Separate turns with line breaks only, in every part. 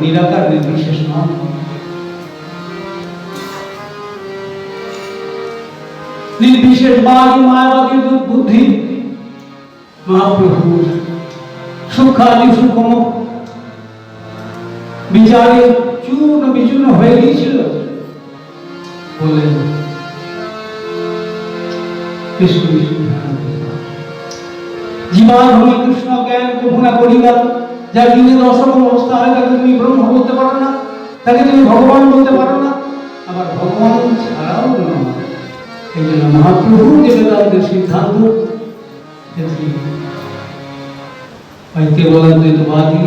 নিরাকার নির্বিশেষ নন। निर्विशेषवादी मायावादी बुद्धि महाप्रभु सुखादि सुखम বিচারে চূর্ণ বিচূর্ণ হয়ে গিয়েছিল বলেন কৃষ্ণ জীবন হরি কৃষ্ণ জ্ঞান কখনা করিবা, যার দিনে দশরকম অবস্থা হয় তাকে তুমি ব্রহ্ম বলতে পারো না, তাকে তুমি ভগবান বলতে পারো না, আবার ভগবান ছাড়াও না। এই জন্য মহাপ্রভু যে বেদান্তের সিদ্ধান্ত কেবলাদ্বৈতবাদী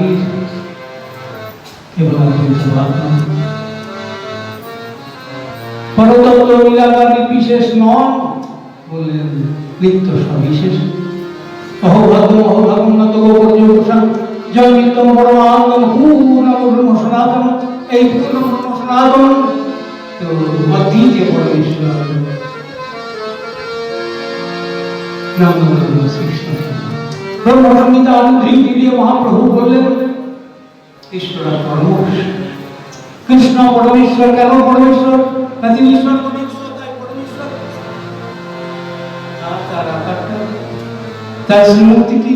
পরতত্ত্ব নিরাকার নির্বিশেষ নন, বললেন নিত্য সবিশেষ। অহোভাগ্যম অহোভাগ্যন্নত গোপর্যপুষাং জন্মিতম পরমানন্দম পূর্ণম ব্রহ্ম সনাতন। এই পূর্ণ ব্রহ্ম সনাতন তো অদ্বিতীয় পরমেশ্বর নাম শ্রীকৃষ্ণ। ব্রহ্মসংহিতা অনুদ্ধৃতি দিয়ে মহাপ্রভু বললেন ঈশ্বর পরমেশ্বর। কৃষ্ণ পরমেশ্বর। কেন পরমেশ্বর? তিনি ঈশ্বর পরমেশ্বর, তাই পরমেশ্বর। তার আকারটা, তার শ্রীমূর্তিটি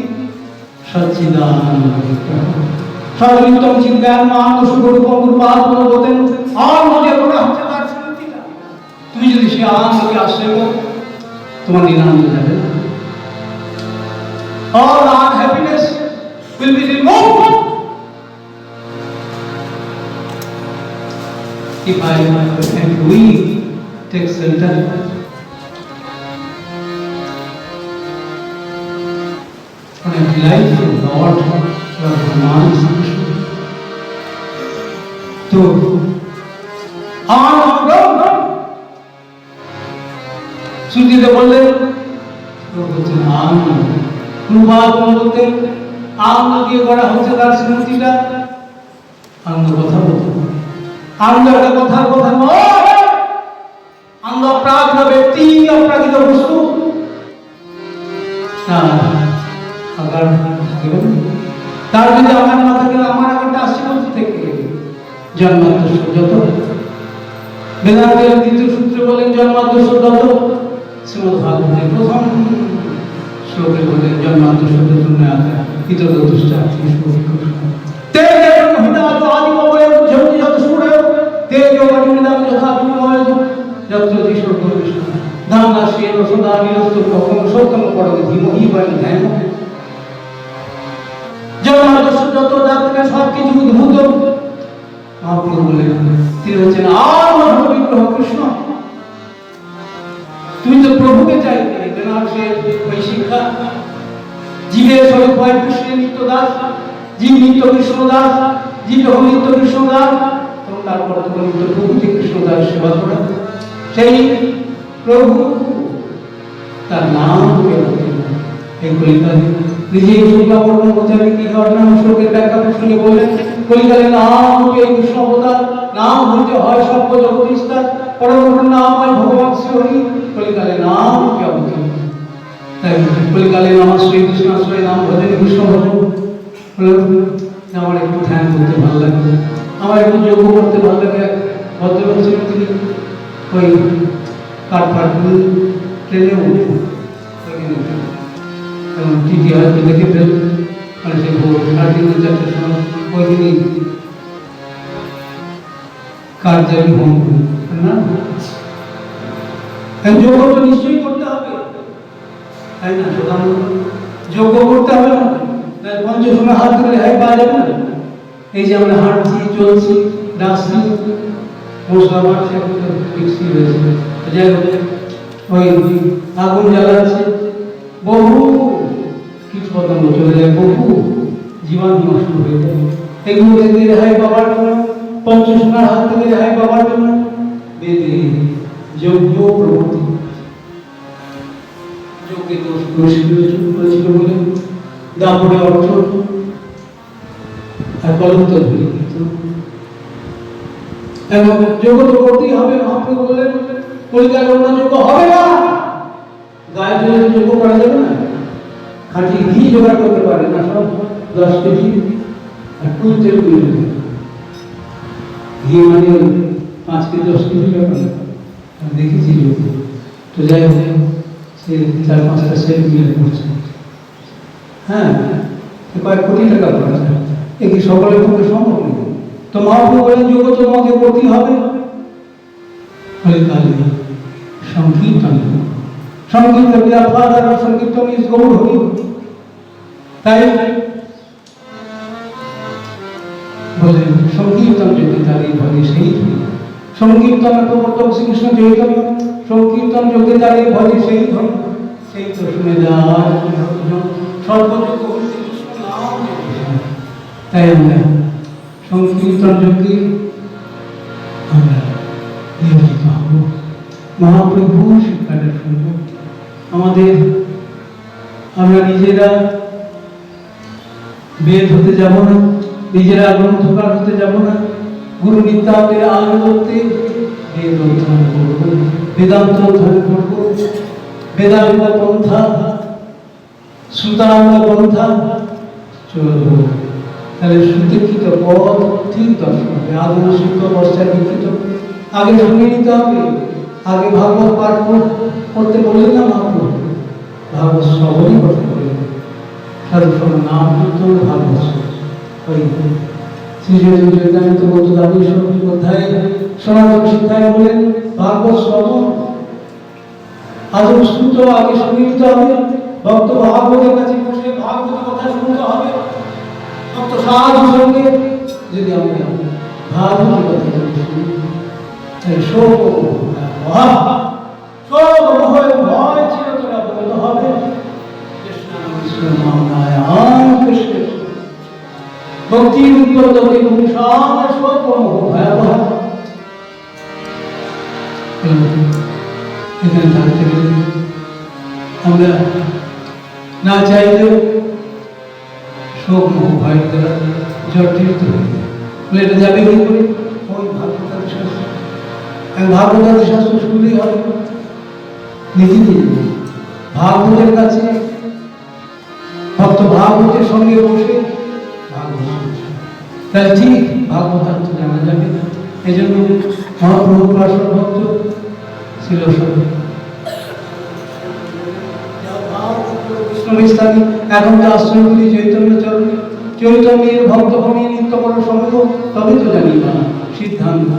সচ্চিদানন্দ বিগ্রহ। সর্বোত্তম চিন্তার আনন্দ সুখরূপম গুরুপাদ বলতেন আর মজা করা হচ্ছে তার শ্রীমূর্তিটা। তুমি যদি সে আনন্দকে আশ্রয় করো তোমার নিরানন্দ যাবে না। All unhappiness will be removed if I and we take shelter. On a delightful Lord, Lord Bhagwan Krishna. So, Anand, Sudhita বললেন আনন্দ প্রভাত বলতে আনন্দ দিয়ে গড়া হচ্ছে তার স্মৃতিটা। আনন্দ কথা বলতে পারে, আনন্দ একটা কথার কথা নয়। আনন্দ অপ্রাকৃত ব্যক্তি, অপ্রাকৃত বস্তু। তার যদি আমার না থাকে, আমার আগারটা আসছে বলতে থেকে জন্মাদ্যস্য যত। বেদান্তের দ্বিতীয় সূত্রে বলেন জন্মাদ্যস্য যত। শ্রীমদ্ ভাগবতের প্রথম শ্লোকে বলেন জন্মাদ্যস্য যত ন্যায় ইতর দুষ্টা তে দেবং হিতাদ আদি কবয় জন্মি যত সুরে তে যোগনিদাম যথা বিময় যত্র দিশো কৃষ্ণ ধামনা শ্রীর সদা নিরস্ত কখন সত্যম পরম ধীমহি বয়ন ধ্যান। জন্মাদ্যস্য যত, যার থেকে সব কিছু উদ্ভূত। মহাপ্রভু বলেন তিনি হচ্ছেন আর বিগ্রহ কৃষ্ণ। তুমি তো প্রভুকে চাইবে, ওই শিক্ষা জীবের স্বরূপ হয় কৃষ্ণের নিত্য দাস, জীব নিত্য কৃষ্ণ দাস, জীব যখন নিত্য কৃষ্ণ দাস তখন তারপর তখন নিত্য প্রভুকে কৃষ্ণ দাস সেবা করা। সেই প্রভু তার নাম এই কলিকালে নিজেই শুক্লাবর্ণ প্রচারী কি অর্ণাম শ্লোকের ব্যাখ্যা প্রসঙ্গে বললেন কলিকালে নাম এই কৃষ্ণ অবতার, নাম হইতে হয় সর্ব জগৎ বিস্তার, পরম নাম হয় ভগবান শ্রী হরি। কলিকালে নাম কে অবতার, তাই কলিকালে নাম শ্রীকৃষ্ণ আশ্রয় নাম ভজনে কৃষ্ণ ভজন। আমার একটু ধ্যান করতে ভালো লাগে, আমার একটু যোগ করতে ভালো লাগে। ভদ্রলোক ছিলেন তিনি ওই কাঠপাটগুলো ট্রেনে উঠে এবং টিটি হয়তো দেখে ফেল মানে সে ভোর 3:30-4টার সময় ওই দিনই কার্যালয় হোম না। যোগ্য তো নিশ্চয়ই করতে হবে, তাই না? যোগ্য করতে হবে না, পঞ্চসময় হাত ধরে হাই পাওয়া যাবে না। এই যে আমরা হাঁটছি, চলছি, ডাকছি, মশলা মারছে, মিক্সি হয়েছে, যাই হোক ওই আগুন জ্বালাচ্ছে, বহু কীট পতঙ্গ চলে যায়, বহু জীবাণু নষ্ট হয়ে যায়। এগুলো থেকে রেহাই পাওয়ার জন্য, পঞ্চসময় হাত থেকে রেহাই পাওয়ার জন্য বেদে যজ্ঞ প্রবর্তিত। যজ্ঞে করেছিল বলে দাপড়ে অর্থ আর কলঙ্ক ধরে কিন্তু এবং যোগ্য তো করতেই হবে। মহাপ্রভু বললেন কলিকালে অন্য যোগ্য হবে না, গায়ে জলে যোগ্য করা যাবে না। খাঁটি ঘি জোগাড় করতে পারে না, সব 10 কেজি আর 2 তেল ঘি মানে 5 কেজি 10 কেজি ব্যাপার আমি দেখেছি লোক। তো যাই হোক সে 4-5টা সেট মিলে করছে, হ্যাঁ, কয়েক কোটি টাকা খরচ। এ কি সকলের পক্ষে সম্ভব নেই? তো মহাপ্রভু বলেন যোগ্য তোমাকে করতে হবে, বলে তাহলে সংকীর্তন। সংকীর্তন ফাদার অফ সংকীর্তন ইজ গৌর হরি। তাই বলে সংকীর্তন যদি তারই ভজে সেই ধরি। সংকীর্তন প্রবর্তক শ্রীকৃষ্ণ চৈতন্য, সংকীর্তন যোগে তারই ভজে সেই ধরি। সেই তো শুনে যার সর্বযোগ্য হইতে কৃষ্ণ নাম। তাই আমরা সংকীর্তন যোগে আমরা নিয়োজিত হব, মহাপ্রভু শিক্ষাটা শুনব। আমাদের আমরা নিজেরা বেদ হতে যাব না, নিজেরা গ্রন্থকার হতে যাব না, গুরু নিত্যান্তের আনুগত্যে বেদ অধ্যয়ন করব, বেদান্ত অধ্যয়ন করব, বেদাঙ্গ পন্থা শ্রুতাঙ্গ পন্থা চলব। তাহলে সুদীক্ষিত পথ ঠিক দর্শন হবে। আদৌ শুদ্ধ অবস্থায় দীক্ষিত আগে শুনে নিতে হবে। আগে ভাগবত পাঠ করতে বললেন না মহাপ্রভু, ভাগবত শ্রবণই করতে বললেন। সাধু শোনো নাম কীর্তন ভাগবত ওই শ্রী চৈতন্য গৌতদাবী অধ্যায়ে সনাতন শিক্ষায় বলেন ভাগবত শ্রবণ আদৌ শ্রুত আগে শুনে নিতে হবে। ভক্ত ভাগবতের কাছে বসে ভাগবত কথা শুনতে হবে। ভক্ত সাধু সঙ্গে যদি আমরা ভাগবত কথা শুনি তাহলে শোক ভয় চিরতরে অবগত হবে। ভক্তি উৎপন্ন ভয়াবহ। এখানে থাকতে গেলে আমরা না চাইলেও শোক মোহ ভয় দ্বারা জর্জরিত হয়ে যায়। বলে এটা যাবে কি করে? ওই ভাগবতাদি শাস্ত্র, ভাগবতাদি শাস্ত্র শুনলেই হবে। নীতি ভাগবতের কাছে ভক্ত ভাগবতের সঙ্গে বসে ভাগবত, তাহলে ঠিক ভাগবতার্থ জানা যাবে। এই জন্য মহাপ্রভু আসল ভক্ত ছিল বৈষ্ণবী। এখন তো আশ্রমগুলি চৈতন্য চরণে, চৈতন্যের ভক্ত হয়ে নিত্য বড় সঙ্গ, তবে তো জানি না সিদ্ধান্ত।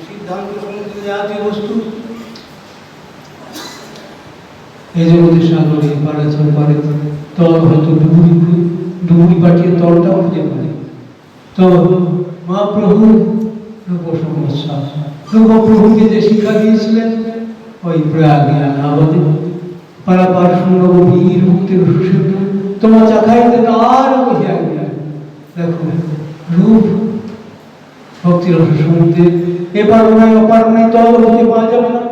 সিদ্ধান্ত সমুদ্রে জাতীয় বস্তু এই জগতের সাগরে পাড়াচর পারে তল হয়তো ডুবুরি পাঠিয়ে তলটাও খুঁজে পারে। তো মহাপ্রভু রূপপ্রভুকে যে শিক্ষা দিয়েছিলেন ওই প্রয়াগে আনাবাদে পারাপার শূন্য গভীর মুক্তির সুসিদ্ধ তোমার চাখাইতে তার বহিয়া গিয়া। দেখো রূপ ভক্তির সমুদ্রে এপার নাই ওপার নাই, তল হতে পাওয়া যাবে না।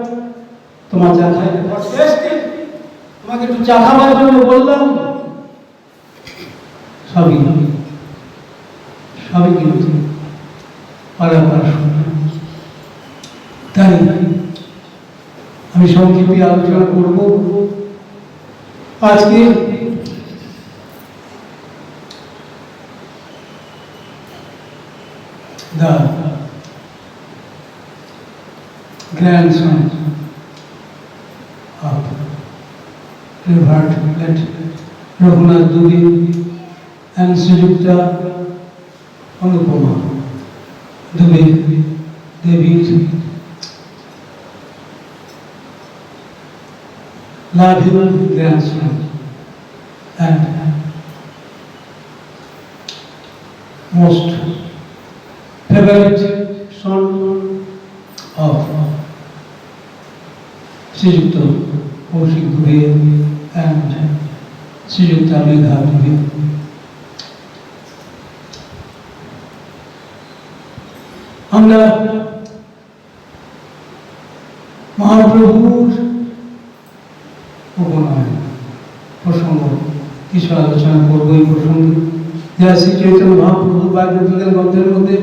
তোমার চাখাইতে তোমাকে একটু চাখাবার জন্য বললাম, সবই সবই কিন্তু পারাপার শূন্য। তাই আমি সংক্ষেপে আলোচনা করব আজকে the grandson of Revered Raghunath Dubey and Sujukta Anupama Dubey, David lovable grandson and most favorite son of Sujukta Kaushik Dubey and Sujukta Megha Dubey. আমরা মহাপ্রভুর প্রসঙ্গ কিছু আলোচনা করবো। এই প্রসঙ্গে যা শ্রী চৈতন্য মহাপ্রভুর বাগবতের গ্রন্থের মধ্যে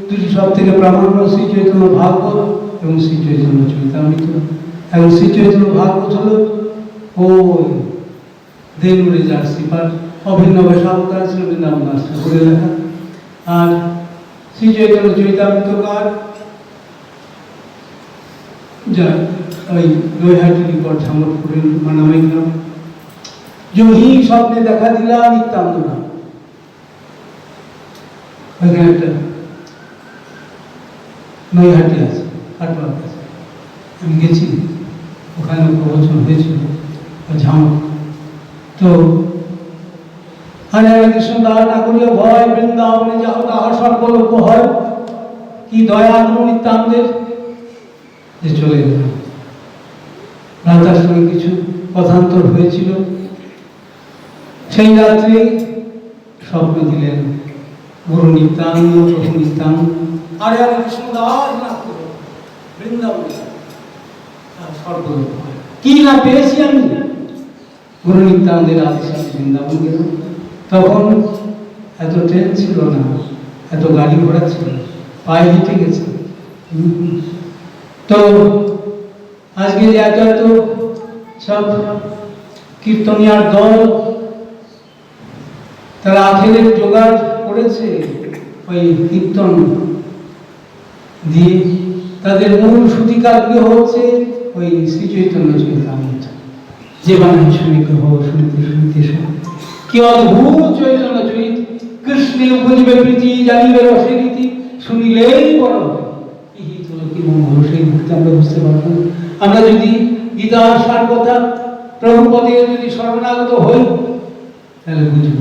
দুটি সব থেকে প্রামাণ্য শ্রী চৈতন্য ভাগবত এবং শ্রী চৈতন্য চৈতামৃত। এবং শ্রী চৈতন্য ভাগবত হল ওই দেনুরে যার শ্রীপাঠ অভিন্ন সাবতার ছিল বৃন্দাবন আশ্রম করে লেখা। আর শ্রী চৈতন্য চৈতামৃতকার যা ওই নৈহাটি নিকট ঝামরপুরের নামে গ্রাম জহি স্বপ্নে দেখা দিলা নিত্যান্ত না ওইখানে একটা নৈহাটি আছে কাটোয়া আছে, আমি গেছি ওখানে প্রবচন হয়েছিল ঝামর। তো হরে হরে কৃষ্ণ দাস না করিয়া ভয় বৃন্দাবনে যাও তাহার সর্বলোক হয়, কি দয়া নিত্যান্তের যে চলে গেল। রাতার সঙ্গে কিছু কথান্তর হয়েছিল, সেই রাত্রে স্বপ্ন দিলেন গুরু নিত্যানন্দ প্রভু নিত্যানন্দ হরে হরে কৃষ্ণ দাস না করো বৃন্দাবনে সর্বলোক হয়, কি না পেয়েছি আমি। গুরু নিত্যানন্দের আদেশে বৃন্দাবন গেল। তখন এত ট্রেন ছিল না, এত গাড়ি ঘোড়া ছিল না, পায়ে হেঁটে গেছে। তো আজকে যে এত এত সব কীর্তনিয়ার দল তারা আখেরের জোগাড় করেছে ওই কীর্তন দিয়ে, তাদের মূল সূতিকাগ্রহ হচ্ছে ওই শ্রী চৈতন্য চৈতামৃত, যে বানায় শুনে গ্রহ শুনতে শুনতে শুনে কি অদ্ভুত চৈতন্য চরিত, কৃষ্ণে উপজীবে প্রীতি জানিবে রসে রীতি, শুনিলেই বড় কি মঙ্গল, সেই মুহূর্তে আমরা বুঝতে পারব। আমরা যদি গীতার সার কথা প্রভুপদে যদি শরণাগত হই তাহলে বুঝব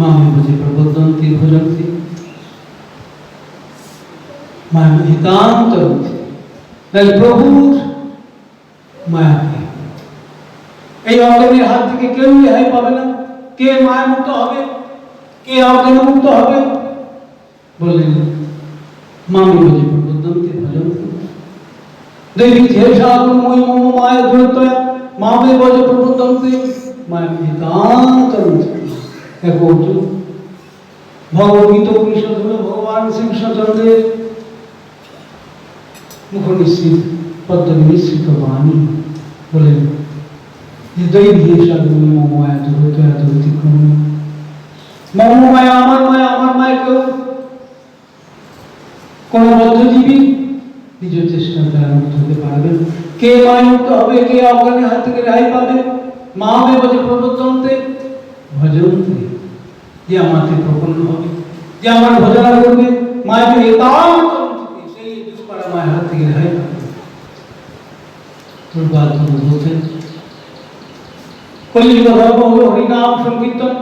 মামি বুঝে প্রবদ্ধন্তি ভজন্তি মায়া হিতান্ত, তাহলে প্রভুর মায়াকে এই অজ্ঞানের হাত থেকে কেউ রেহাই পাবে না। কে মায়া মুক্ত হবে, কে অজ্ঞান মুক্ত হবে? বললেন মামি বুঝে প্রবদ্ধন্তি ভজন্তি দেবী ঝেষাগুলো মই মম মায়া দূরত্বয়া মামে বজে প্রবদ্ধন্তি মায়া হিতান্ত। দেখো ভগবদ্গীতা উপনিষদ হলো ভগবান শ্রীকৃষ্ণচন্দ্রের মুখ নিশ্চিত পদ্ম নিশ্চিত বাণী। বলেন যে দৈবী সাগুলো মম মায়া দূরত্বয়া দূরতিক্রম, মম মায়া আমার মায়া কেউ কোন বদ্ধজীবী নিজ চেষ্টা দ্বারা মুক্ত হতে পারবে। কে মায়া মুক্ত হবে, কে অজ্ঞানের হাত থেকে রেহাই পাবে? মা হবে বজে প্রবদ্ধন্তে ভজন্তে, যে আমাকে প্রপন্ন হবে, যে আমার ভজনা করবে, মায়াকে একান্ত সেই দুষ্করা মায়ের হাত থেকে রেহাই পাবে। তোর বাদ বলছেন কলিযুগ ধর্ম হলো হরিনাম সংকীর্তন,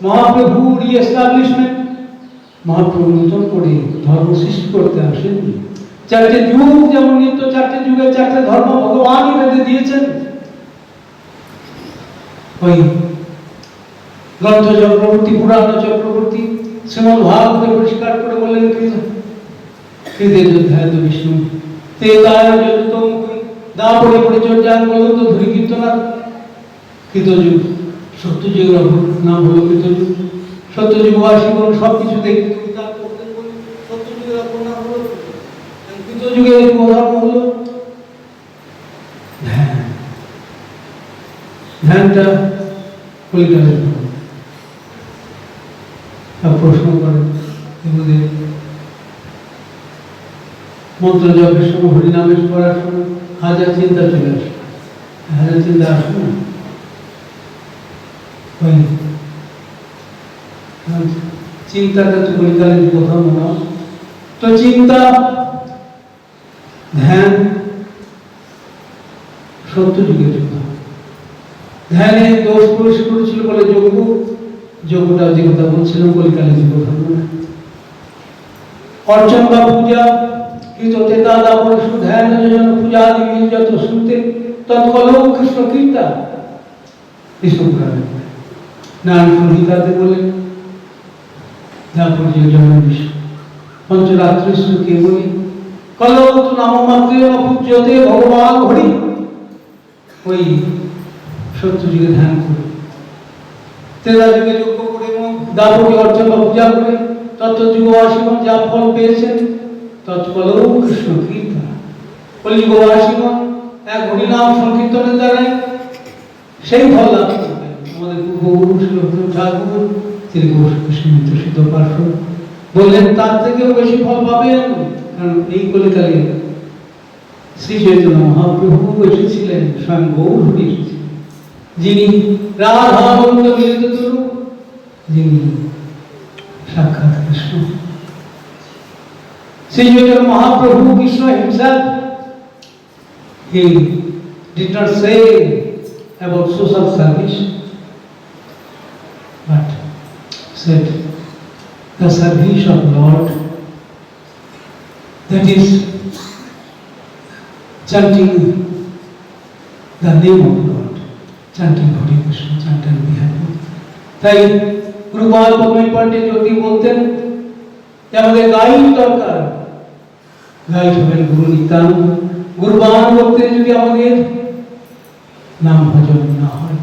মহাপ্রভুর এস্টাবলিশমেন্ট। মহাপ্রভু নতুন করে ধর্ম সৃষ্টি করতে আসেননি। চারটে যুগ যেমন নিত্য চারটে যুগের চারটে ধর্ম ভগবান বেঁধে দিয়েছেন। ওই গ্রন্থ চক্রবর্তী, পুরাণ চক্রবর্তী শ্রীমদ ভাগবতে পরিষ্কার করে বললেন হৃদে যোদ্ধায় তো বিষ্ণু তে তার যত মুখে দা পড়ে পরিচর্যান বলো তো ধরি কীর্তনার কৃতযুগ। সত্যযুগের নাম হলো কৃতযুগ। সত্যযুগ আশীবন সব কিছু দেখতে সত্যযুগের অপর নাম হলো কৃতযুগের ধর্ম হলো ধ্যান। ধ্যানটা কলিকালের প্রশ্ন করেন মন্ত্র জপের সময়, হরিনামের পড়ার সময় হাজার চিন্তা চলে আসে, হাজার চিন্তা আসে না। চিন্তাটা তো কলিকালের কোথাও না। তো চিন্তা ধ্যান সত্যযুগের কথা। ধ্যানে দোষ পরিষ্কার ছিল বলে যোগটা যে কথা বলছিলাম কলিকালের যুগ ধর্ম। অর্চন বা পূজা কৃততে দাদা পরশু ধ্যান যোজন পূজা দিবি যত শুনতে তৎকলৌ কৃষ্ণ কীর্তা কৃষ্ণ পুরাণে নারায়ণ সংহিতাতে বলেন যা পর্যজন বিষ্ণু পঞ্চরাত্রিষ্ণ কে বলি কলৌ তু নাম মাত্রে অপূজ্যতে ভগবান হরি। ওই সত্যযুগে ধ্যান করে, তেরা যুগে যজ্ঞ করে এবং দাপকে অর্চন বা পূজা করে তত্ত্বযুগ আশীবন যা ফল পেয়েছেন তৎকলৌ কৃষ্ণ কীর্তন। কলিযুগ আশীবন এক হরিনাম সংকীর্তনের দ্বারাই সেই ফল লাভ করবেন। আমাদের পূর্বপুরুষ ঠাকুর তিনি কৃষ্ণ সিদ্ধ পার্শ্ব বললেন তার থেকেও বেশি ফল পাবেন, কারণ এই কলিকালে শ্রী চৈতন্য মহাপ্রভু এসেছিলেন, স্বয়ং গৌর হরি এসেছিলেন, যিনি রাধা গোবিন্দ মিলিত তরু, যিনি সাক্ষাৎ Krishna. Shri Chaitanya Mahaprabhu Krishna himself, he did not say about social service, but said the service of Lord, that is chanting the name of God, chanting Hare Krishna, chanting the happy. তাই গুরুপাল পদ্মী পণ্ডিত জ্যোতি বলতেন যে আমাদের গাইড দরকার, গাইড হবেন গুরু নিত্যানন্দ। গুরুবান করতে যদি আমাদের নাম ভজন না হয়,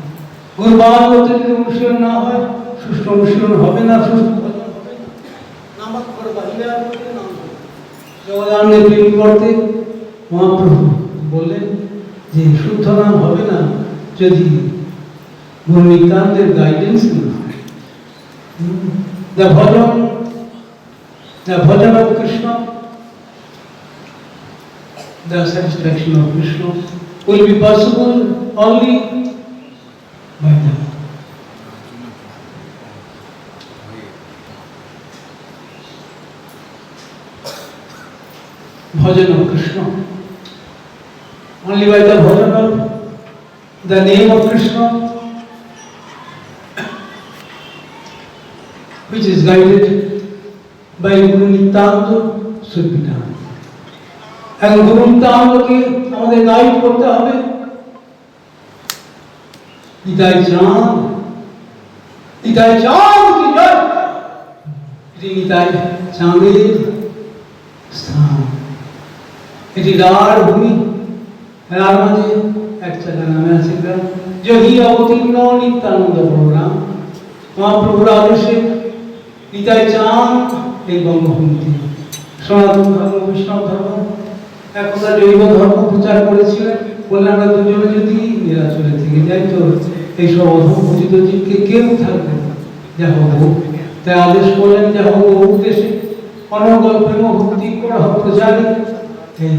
গুরুবান করতে যদি অনুশীলন না হয়, সুষ্ঠু অনুশীলন হবে না, সুষ্ঠু ভজন হবে না। নামাক করে বাহিরে নাম জগদানন্দের প্রেম করতে মহাপ্রভু বললেন যে শুদ্ধ নাম হবে না যদি গুরু নিত্যানন্দের গাইডেন্স না হয়। The bhajan of Krishna, the satisfaction of Krishna will be possible only by the bhajan of Krishna, only by the bhajan of the name of Krishna, which is guided by Guru Nityananda should be done. And Guru Nityanandকে আমাদের guide করতে হবে। নিতাই চাঁদ, নিতাই চাঁদ কি জয়, এটি নিতাই চাঁদের স্থান, এটি রার ভূমি। রার মাঝে এক জায়গা নামে আছে গ্রাম, যহি অবতীর্ণ নিত্যানন্দ প্রোগ্রাম। মহাপ্রভুর আদেশে নিতাই চাঁদ এই বঙ্গভূমিতে সনাতন ধর্ম, বৈষ্ণব ধর্ম, একদা জৈব ধর্ম প্রচার করেছিলেন। বলে আমরা দুজনে যদি নিরাচলে থেকে যাই তো এইসব অধঃপতিত জীবকে কেউ থাকবে না, যা হোক। তাই আদেশ করলেন যা হোক বহু দেশে অনর্গল প্রেম ভক্তি করা প্রচারে এই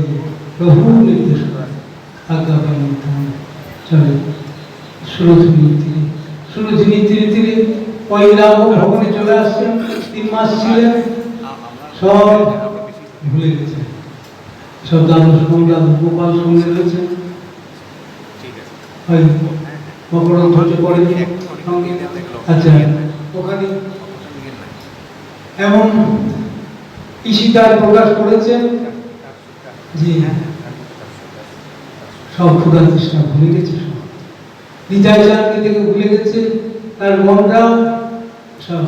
প্রভু নির্দেশ করে আজ্ঞা পালন চলে। সুরধুনি তীরে তীরে ওই রাম ভবনে চলে আসছেন। 3 মাস ছিলেন, সব ভুলে গেছেন, সব দাদু গোপাল সঙ্গে রয়েছেন। ধৈর্য পড়ে আচ্ছা, ওখানে এমন ঈশিতার প্রকাশ করেছেন যে সব ক্ষুধা তৃষ্ণা ভুলে গেছে, সব নিতাই চাঁদকে থেকে ভুলে গেছে। তার মনটাও সব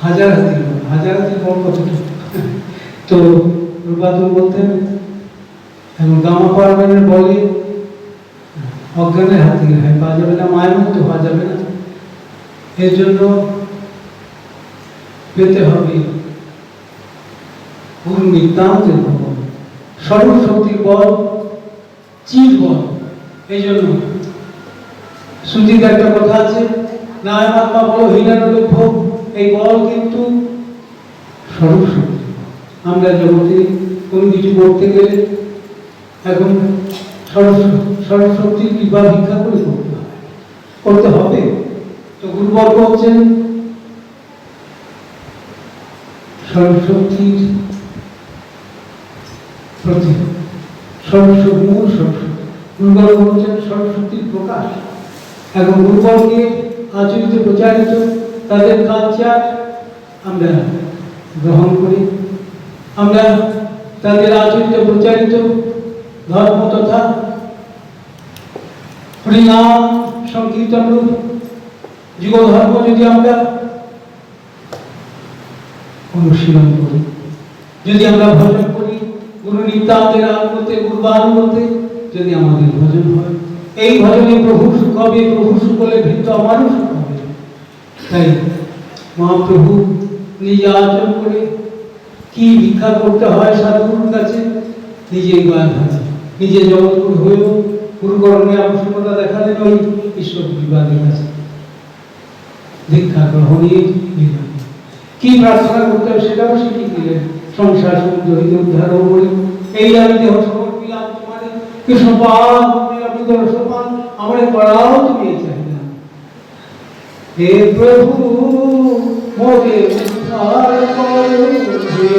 হাজার হাতির মন কতটা। তো রূপাতুল বলতেন এখন গামা পারবেনের বলে অজ্ঞানের হাতে পাওয়া যাবে না, মায়ের মতো হওয়া যাবে না। এর জন্য পেতে হবে গুরু নিত্যানন্দের বল, সর্বশক্তির বল, চির বল। এই জন্য শ্রুতিতে একটা কথা আছে, নায়মাত্মা বল হীনানলভ্য। এই বল কিন্তু সর্বশক্তি। আমরা জগতে কোনো কিছু করতে গেলে এখন সর্বশক্তির কৃপা ভিক্ষা করে করতে হবে। তো গুরুবর্গ হচ্ছেন সর্বশক্তির প্রতীক, মূল সরস্বতী। গুরুবর্গ হচ্ছেন সরস্বতীর প্রকাশ। এখন গুরুবর্গে আচরিত প্রচারিত তাদের কালচার আমরা গ্রহণ করি, আমরা তাদের আচরিত প্রচারিত ধর্ম তথা হরিনাম সংকীর্তন রূপ যুগ ধর্ম যদি আমরা অনুশীলন করি, যদি আমরা ভজন করি, গুরু নিত্যানন্দের আনুগত্যে, গুরুবানুগত্যে যদি আমাদের ভজন হয়, এই ভজনে প্রভু সুখ হবে, প্রভু সুখ হলে ভিন্ন আমারও সুখ হবে। তাই মহাপ্রভু নিজে আচরণ করে কি ভিক্ষা করতে হয় সাধুগুরুর কাছে, নিজেই গায়ে হাতে, নিজে জগৎগুরু হয়েও গুরুকরণে আবশ্যকতা দেখালেন ওই ঈশ্বর বিবাদের কাছে ভিক্ষা গ্রহণের কি প্রার্থনা করতে হবে সেটাও শিখিয়ে দিলেন। সংসার সমুদ্র হইতে উদ্ধার করি, এই আমি দেহ সমর্পিলাম তোমারে, কৃষ্ণ পান আমি দর্শন পান আমারে করাও তুমি এই চাহিদা। হে প্রভু মোরে উদ্ধার করো, হে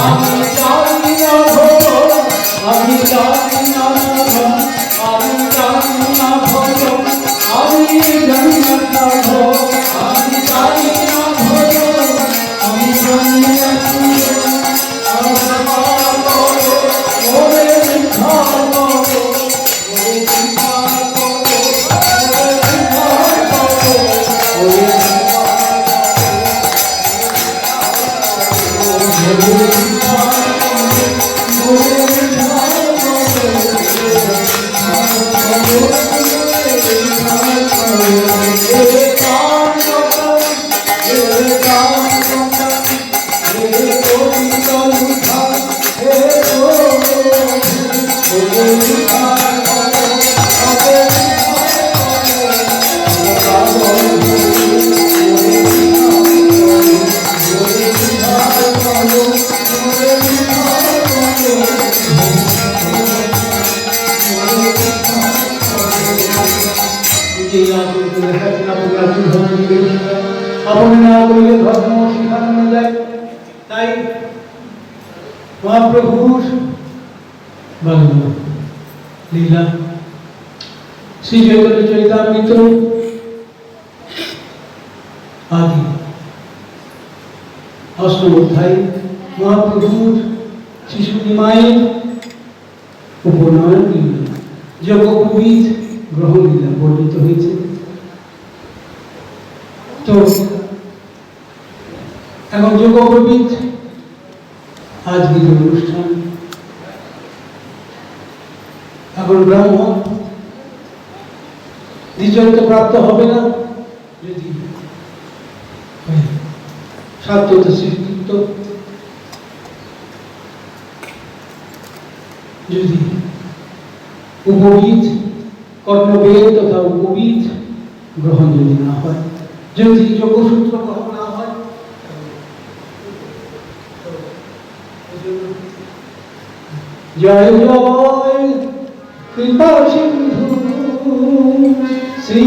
আমি জানি না ভজন, আমি জানি না ভজন, আমি জানি না ভজন, আমি জানি না ভজন, আমি জানি না ভজন, আমি জানি না ভজন, আমার করো মোরে উদ্ধার করো, মোরে উদ্ধার করো, মোরে উদ্ধার করো, মোরে আপনি না করিলে ধর্ম শিখানো না যায়। তাই মহাপ্রভুর লীলা শ্রী চৈতন্য চরিতামৃত আদি অষ্টম অধ্যায় মহাপ্রভুর শিশু নিমায়ের উপনয়ন লীলা যোগবিদ গ্রহণ লীলা বর্ণিত হয়েছে। তো এখন যোগবিদ আজকের অনুষ্ঠান, এখন ব্রহ্ম দ্বিজত্ব প্রাপ্ত হবে না যদি সাত্বত সৃষ্টিত্ব, যদি উপবিদ কর্মবেদ তথা উপবিদ গ্রহণ যদি না হয়, যদি যোগসূত্র গ্রহণ না হয়, জয় জয় কৃপা সিন্ধু শ্রী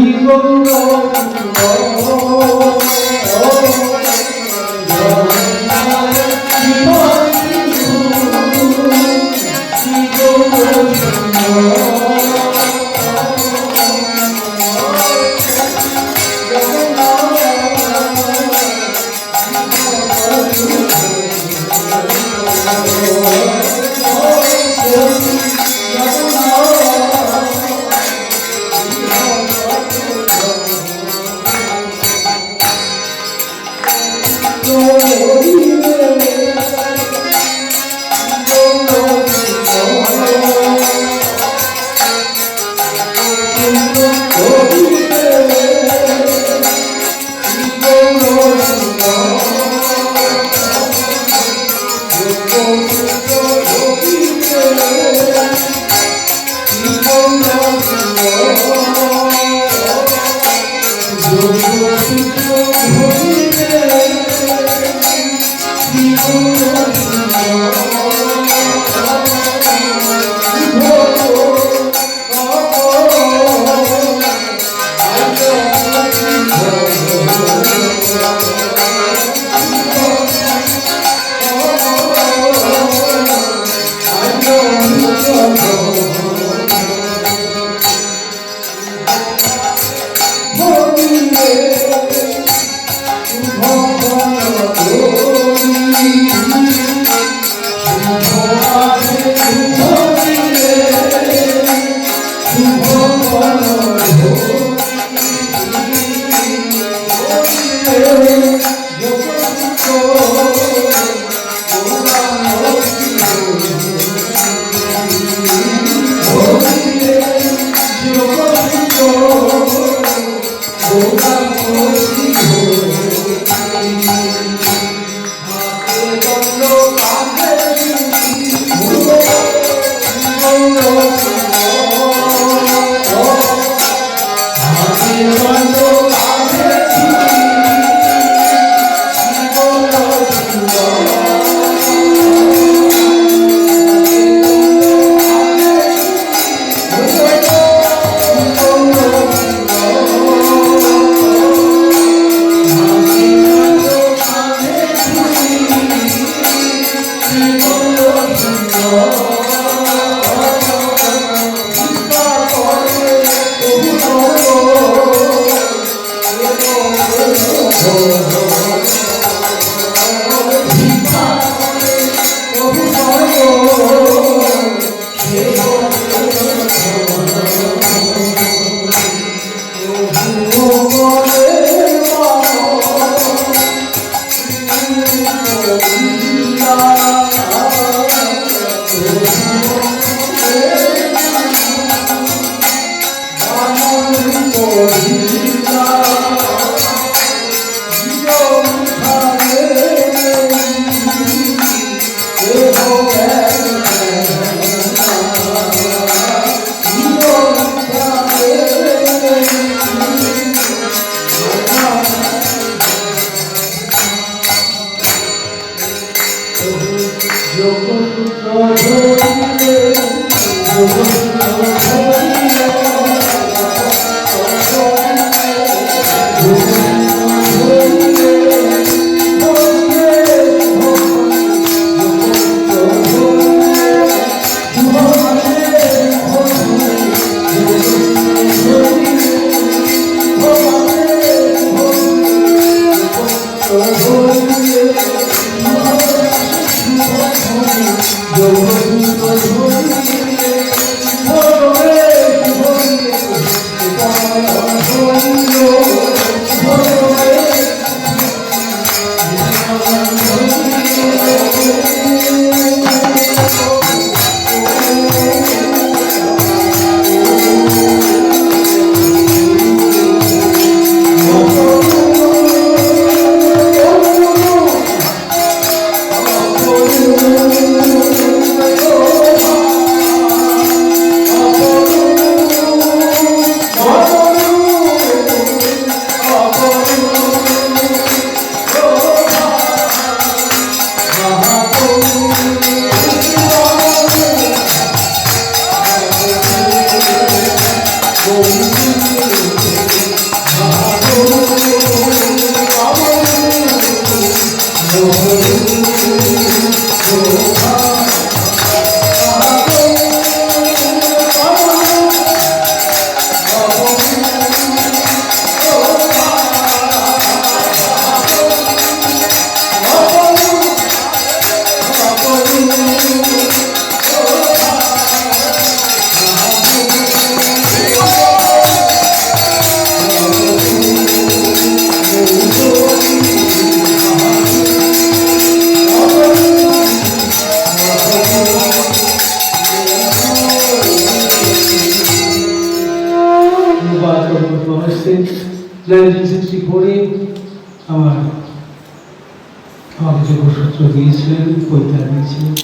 আমাকে যোগসূত্র দিয়েছিলেন, কবিতা দিয়েছিলেন,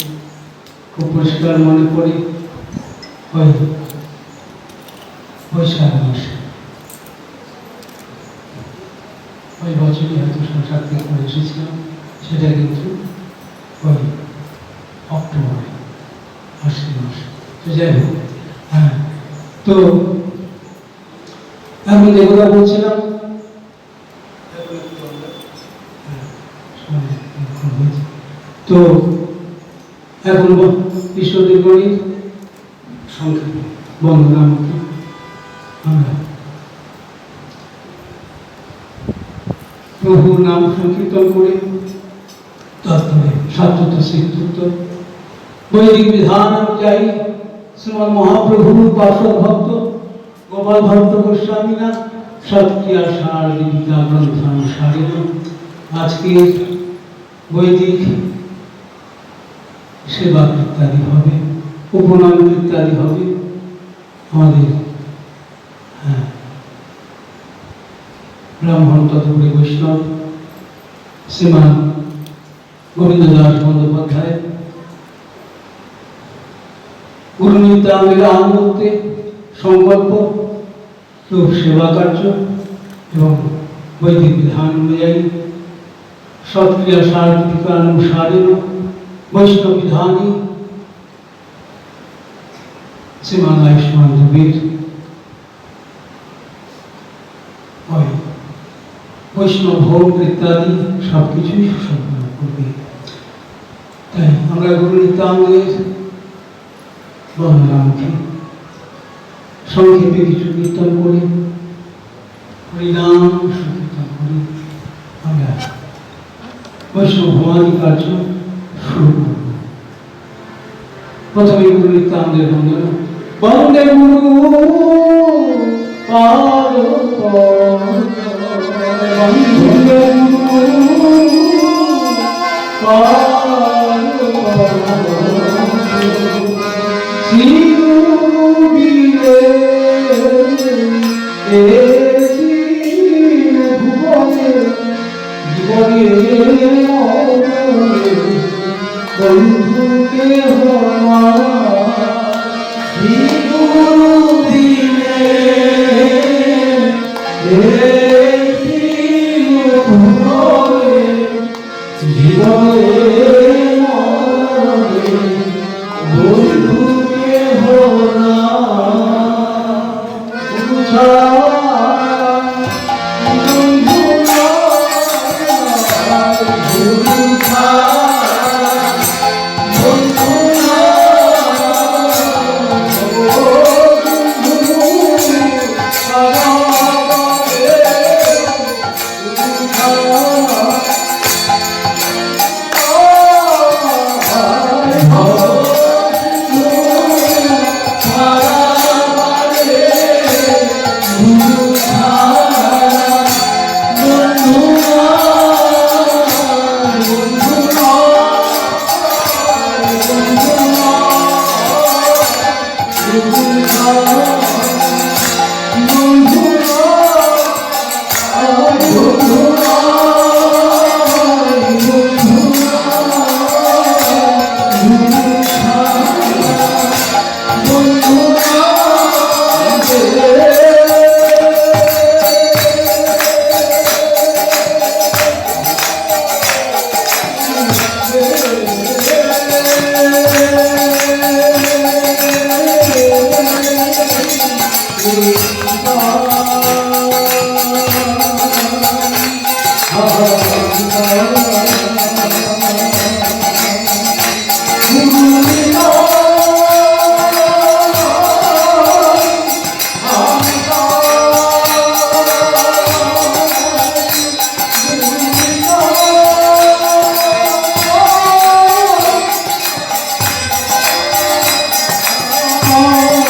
খুব পরিষ্কার মনে পড়ে। ওই বৈশাখ মাসে ওই বছরই হয়তো সংসার থেকে করে এসেছিলাম, সেটা কিন্তু ওই অক্টোবরে, আশ্বিন মাসে। তো যাই হোক, হ্যাঁ, তো আমি যে কথা বলছিলাম, তো এখন ঈশ্বরের গণি সংখ্যা বন্ধুরা আমাকে আমরা প্রভুর নাম সংকীর্তন করে তারপরে সাত্বত সিদ্ধ বৈদিক বিধান অনুযায়ী শ্রীমৎ মহাপ্রভুর পার্শ্বদ ভক্ত গোপাল ভট্ট গোস্বামীরা সৎক্রিয়া সার বিদ্যা গ্রন্থানুসারে আজকে বৈদিক সেবা ইত্যাদি হবে, উপনাম ইত্যাদি হবে। আমাদের ব্রাহ্মণ তদুপরি বৈষ্ণব শ্রীমান গোবিন্দ দাস বন্দ্যোপাধ্যায় গুরু নিত্যানন্দের আনুগত্যে সংকল্প রূপ সেবা কার্য এবং বৈদিক বিধান অনুযায়ী সৎক্রিয়া সার্বিকানুসারেণ বৈষ্ণব বিধানী শ্রীমান আয়ুষ্মান দেবীর বৈষ্ণব ভোগ ইত্যাদি সবকিছুই সুসম্পন্ন করবে। তাই আমরা গুরু নিত্যানন্দের বন্দনামকে সংক্ষেপে কিছু কীর্তন করি, হরিনাম সংকীর্তন করি। বৈষ্ণব ভবানী কার্য শুরু করব। প্রথমে গুরু নিত্যানন্দের বন্দনা। বন্দে গুরু পাদ বন্দে গুরু শ্রী গুরু বীরে ভুবনে জীবনে বন্ধুকে শ্রী গুরু দিনে জীবনে বন্ধুকে Oh